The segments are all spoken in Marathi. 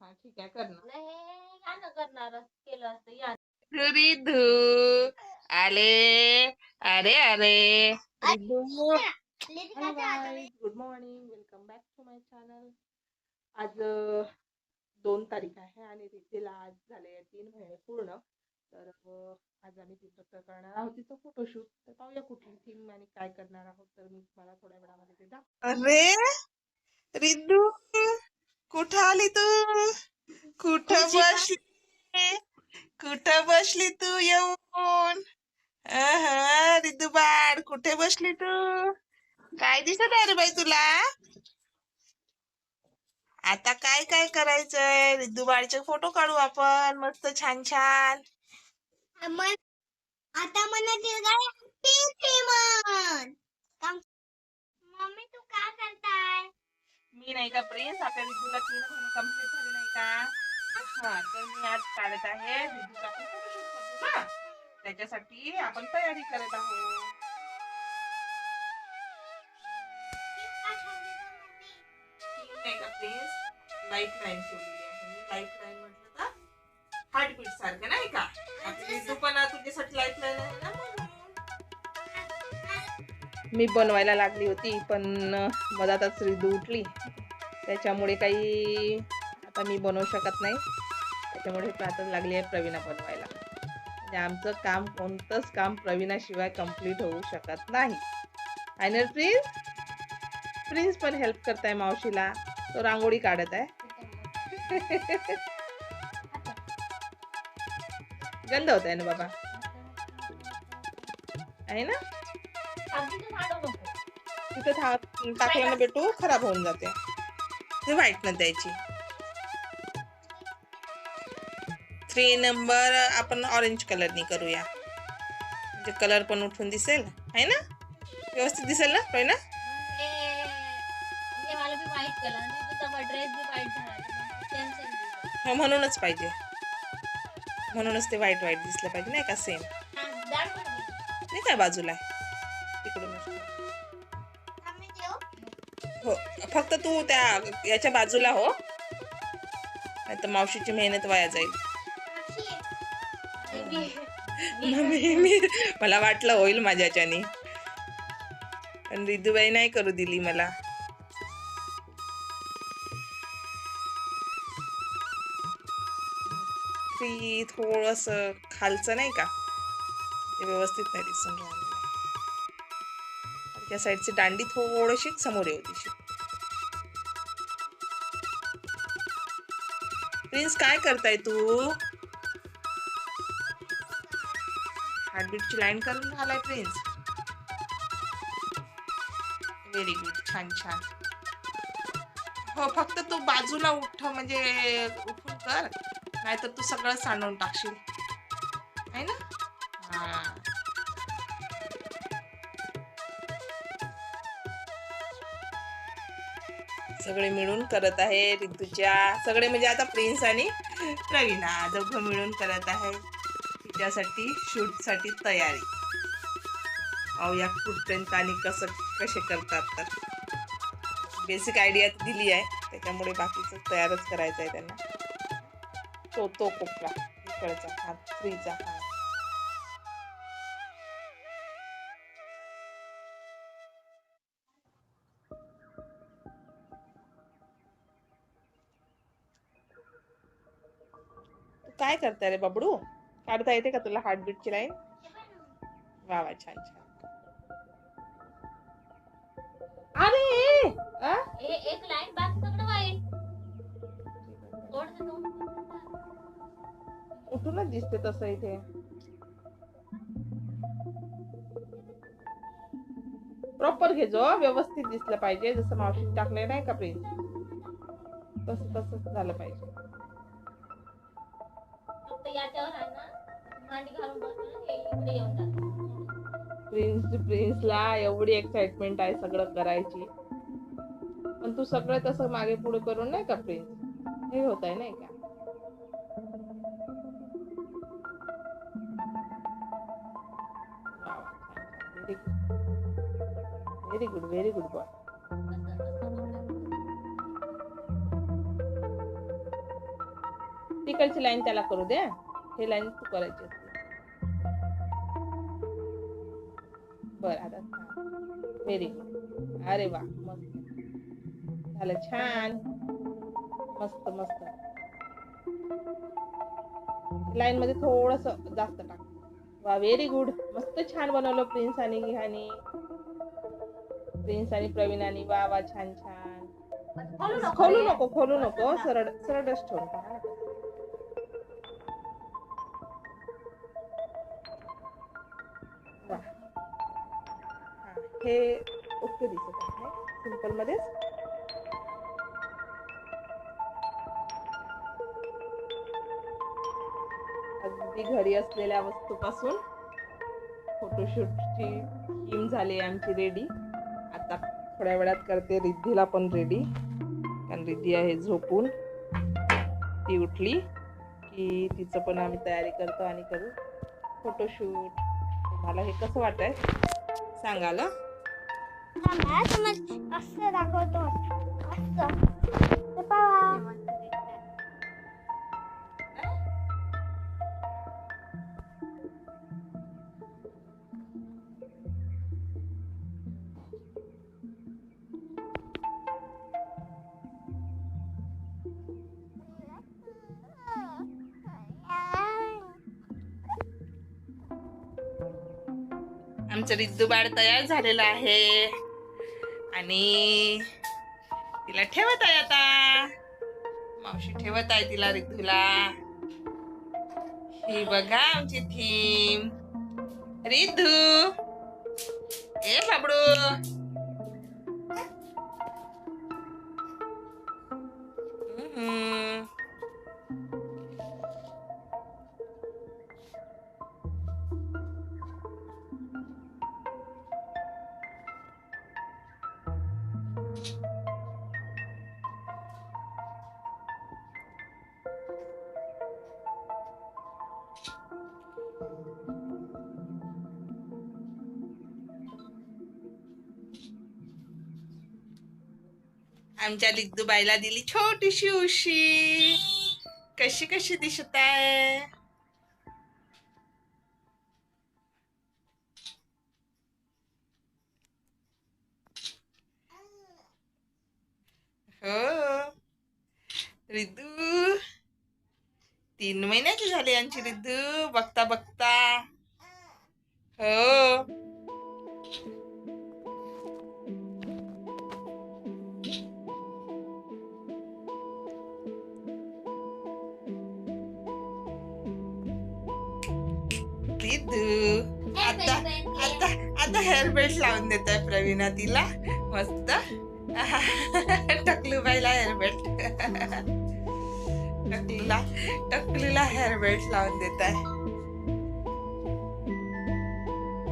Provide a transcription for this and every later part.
हा ठीक आहे कर ना. नाही गाणं करणार केलं असतं या. रिद्धू आले. अरे अरे Riddhu. Hello guys, good morning, welcome back to my channel. आज 2 तारीख आहे आणि रिद्धीला आज झाले 3 महिने पूर्ण. तर आज आम्ही तिचं करणार आहोत तिचं फोटोशूट. तर पाहूया कुठली थीम आणि काय करणार आहोत. तर मी तुम्हाला थोड्या वेळामध्ये ते दाखवते. अरे रिद्धू, कुठं आली तू? कुठं बसली? कुठं बसली तू येऊन? रिद्धू बाळ, कुठे बसली तू? काय दिसत आहे रे बाई तुला? आता काय काय करायचंय? रिद्धू बाळचे फोटो काढू आपण मस्त छान छान. आता मला मम्मी तू काय करताय? मी नाही का प्रिन्स, आपल्या रिद्धूला 3 महिने कंप्लीट झाले नाही का? हा, तर मी आज काढत आहे रिद्धूचा आपण फोटोशूट करतो ना, त्याच्यासाठी आपण तयारी करत आहोत. नाही का प्रिन्स, लाईफ लाईन ठेवलेली आहे मी. लाईफ लाईन म्हटलं तर हार्टबीट सारखं नाही का? रिद्धू पण तुझ्यासाठी लाईफ लाईन आहे ना म्हणून. मी बनवायला लागली होती पण मधातच रिद्धू उठली, त्याच्यामुळे काही आता मी बनवू शकत नाही. त्याच्यामुळे आता लागली आहे प्रवीणा बनवायला. म्हणजे आमचं काम, कोणतंच काम प्रवीणाशिवाय कम्प्लीट होऊ शकत नाही. आणि प्रिन्स पण हेल्प करताय मावशीला. तो रांगोळी काढत आहे. गंध होत आहे ना बाबा, आहे ना? तिथं टाकलं ना बेटू, खराब होऊन जाते. ते व्हाईट न द्यायची. 3 नंबर आपण ऑरेंज कलरनी करूया, म्हणजे कलर पण उठून दिसेल, आहे ना? व्यवस्थित दिसेल ना प्रेरणा? मला बी व्हाईट कलर आणि तुझा ड्रेस बी व्हाईट झाला टेन्शन. हो, म्हणूनच पाहिजे, म्हणूनच ते व्हाईट व्हाईट दिसलं पाहिजे नाही का? सेम नाही काय बाजूला तिकडून. हो, फक्त तू त्या याच्या बाजूला हो, नाही तर मावशीची मेहनत वाया जाईल. मला वाटलं होईल माझ्याच्याने, पण रिद्धूबाई नाही करू दिली मला. थोडस खालचं नाही का, ते व्यवस्थित नाही दिसून राहिलेलं. त्या साईडची दांडी थोडीशी समोर येऊ दिशी. प्रिन्स काय करताय तू? हार्टबीटची लाईन करून झालाय प्रिन्स. व्हेरी गुड, छान छान. हो, फक्त तू बाजूला उठ, म्हणजे उठून कर, नाहीतर तू सगळं सांडून टाकशील, आहे ना? हा, सगळे मिळून करत आहे रिद्धूच्या, सगळे म्हणजे आता प्रिन्स आणि प्रवीणा दोघं मिळून करत आहे तिच्यासाठी शूटसाठी तयारी. पाहूया कुठपर्यंत आणि कसे करतात. तर बेसिक आयडिया दिली आहे, त्याच्यामुळे बाकीचं तयारच करायचं आहे त्यांना. तो कोपरा इकडचा हात, 3चा हात. तू काय करताय रे बाबडू? काढता येते का तुला हार्टबीटची लाईन? वा वा, छान छान. अरे एक लाईन बाकी सगळं वाईट. उठूनच दिसते तसं इथे. प्रॉपर घे, जो व्यवस्थित दिसलं पाहिजे, जसं मावशी टाकले नाही का प्रिन्स, तसंच झालं पाहिजे. फक्त याच्यावर आहे ना, मांडी घालून बसलं हे इकडे येऊन जातं. प्रिन्सला एवढी एक्साइटमेंट आहे सगळं करायची, पण तू सगळं तसं मागे पुढे करून नाही का प्रिन्स, हे होत आहे नाही का? Very good, very good boy. तिकडची लाईन त्याला करू दे, हे लाईन तू करायची असते. बर आता व्हेरी गुड. अरे वा, मस्त झालं, छान, मस्त मस्त. लाईन मध्ये थोडस जास्त टाक. वा, व्हेरी गुड, मस्त छान बनवलं प्रिन्स आणि प्रवीणाने. वा वा, छान छान. खोलू नको, सरळ सरळच ठेवून पहा. वा, हे ओके दिसत आहे सिंपल मध्येच. अगदी घरी असलेल्या वस्तूपासून फोटोशूटची थीम झाली आमची रेडी. आता थोड्या वेळात करते रिद्धीला पण रेडी, कारण रिद्धी आहे झोपून. ती उठली की तिचं पण आम्ही तयारी करतो आणि करू फोटोशूट. तुम्हाला हे कसं वाटतंय सांगाल. असं दाखवतो. आमचं रिद्धू बाळ तयार झालेलं आहे आणि तिला ठेवत आहे आता. मावशी ठेवत आहे तिला, रिद्धूला. ही बघा आमची थीम. रिद्धू, ए बाबडू, आमच्या लिद्दूबाईला दिली छोटीशी उशी. कशी कशी दिसत आहे. हो, रिद्धू 3 महिन्याची झाली आमची रिद्धू बघता बघता. हो, रिद्धू आता आता आता हेअर बेल्ट लावून देत आहे प्रवीणा तिला मस्त. टकलूबाईला हेअर बेल्ट, टकलूला हेअर बेल्ट लावून देत आहे.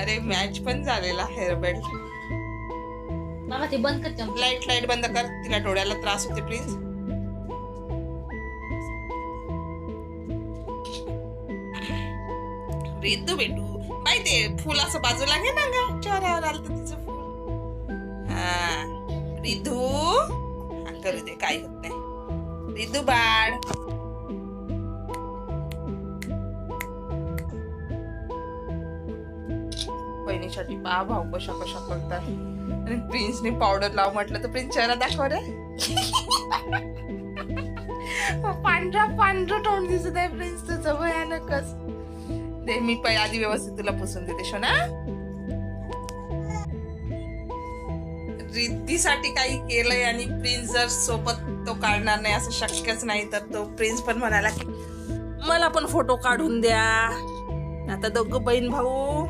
अरे मॅच पण झालेला हेअर बेल्ट. मामा ते बंद कर, लाईट बंद कर, तिला डोळ्याला त्रास होते प्लीज. रिद्धू बेटू बाई, ते फुल असं बाजूला घे ना ग, चेहऱ्यावर आलं तर तिचं फुल. हा रिद्धू, हा करू दे, काही होत नाही. रिद्धू बाळ, बहिणीसाठी पहा भाऊ कशा कशा करतात. आणि प्रिन्सने पावडर लाव म्हटलं तर प्रिन्स चेहरा दाखव रे. पांढरा पांढरा तोंड दिसत आहे प्रिन्स तुझं, भयानकच. दे, मी आधी व्यवस्थित तुला पुसून देते शोना. रिद्धीसाठी काही केलंय आणि प्रिन्स जर सोबत तो काढणार नाही असं शक्यच नाही, तर तो प्रिन्स पण म्हणाला की मला पण फोटो काढून द्या. आता दोघं बहीण भाऊ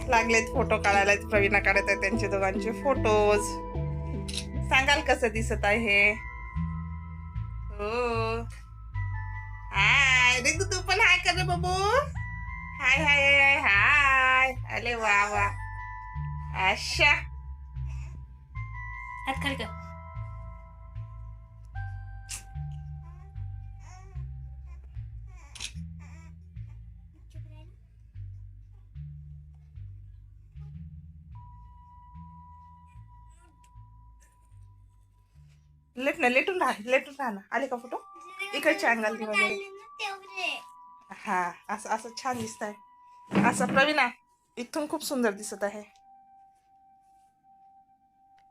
लागलेत फोटो काढायला. प्रवीणा काढत आहे त्यांचे दोघांचे फोटोज. सांगाल कसं दिसत आहे हे. हो, हाय रिद्धू, तू पण हाय कर रे बाबू. हाय हाय हाय. अरे वा वा, अच्छा. हात खाली कर. लेटून राहा ना. आले का फोटो? इकडचे अँगल वगैरे. हा असं असं छान दिसत आहे. असं प्रवीणा इथून खूप सुंदर दिसत आहे.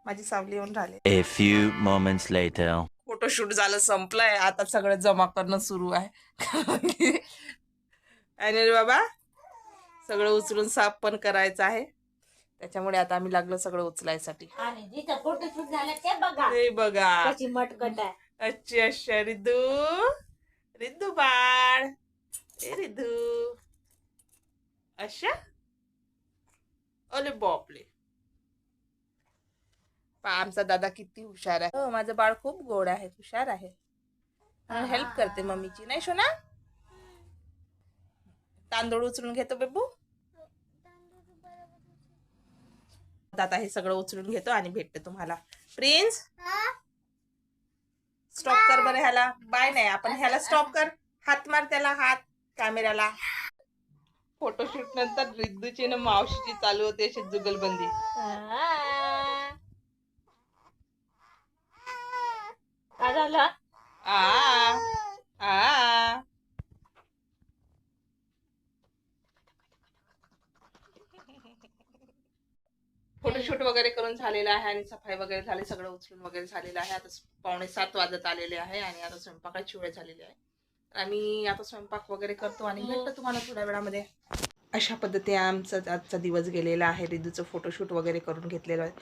माझी सावली येऊन राहिली. A few moments later. Photoshoot झालं, संपलंय. आता सगळं जमा करणं सुरू आहे. आणि रे बाबा सगळं उचलून साफ पण करायचं आहे. त्याच्यामुळे आता आम्ही लागलो सगळं उचलायसाठी. आणि जिथं फोटोशूट झालं ते बघा हे बघा कशी मटकट आहे. अच्छी अच्छा रिद्धू, रिद्धू बाळ, ए रिद्धू अच्छा. अरे बापले, आमचा दादा किती हुशार आहे. हो माझं बाळ खूप गोड आहे, हुशार आहे. हेल्प करते मम्मीची, नाही शोना? तांदूळ उचलून घेतो बेबू. आता हे सगळं उचलून घेतो आणि भेटते तुम्हाला. प्रिन्स स्टॉप कर बरं ह्याला. बाय नाही, आपण ह्याला स्टॉप कर. हात मार त्याला, हात कॅमेराला. फोटोशूट नंतर रिद्धूची ना मावशीची चालू होते अशी जुगलबंदी. काय झालं? आ आ फोटोशूट वगैरे करून झालेलं आहे आणि सफाई वगैरे झाली, सगळं उचलून वगैरे झालेलं आहे. आता 6:45 वाजत आलेले आहे आणि आता स्वयंपाकाची वेळ झालेली आहे. आम्ही आता स्वयंपाक वगैरे करतो आणि भेटतो तुम्हाला थोड्या वेळामध्ये. अशा पद्धतीने आजचा दिवस गेलेला आहे. रिद्धूचं फोटोशूट वगैरे करून घेतलेलं आहे.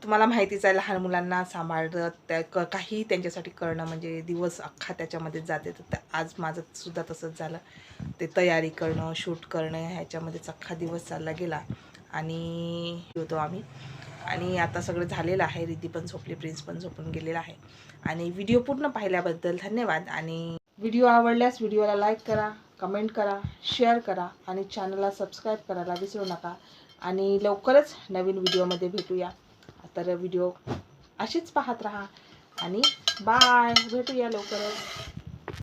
तुम्हाला माहितीच आहे, लहान मुलांना सांभाळत त्या काही त्यांच्यासाठी करणं म्हणजे दिवस अख्खा त्याच्यामध्ये जाते. तर आज माझं सुद्धा तसंच झालं. ते तयारी करणं, शूट करणं ह्याच्यामध्येच अख्खा दिवस चालला गेला आणि होतो आम्ही. आणि आता सगळं झालेलं आहे. रिद्धी पण झोपली, प्रिन्स पण झोपून गेलेला आहे. आणि व्हिडिओ पूर्ण पाहिल्याबद्दल धन्यवाद. आणि व्हिडिओ आवडल्यास व्हिडिओला लाईक करा, कमेंट करा, शेअर करा आणि चॅनलला सबस्क्राईब करायला विसरू नका. आणि लवकरच नवीन व्हिडिओमध्ये भेटूया. तर व्हिडिओ अशीच पाहत राहा आणि बाय, भेटूया लवकरच.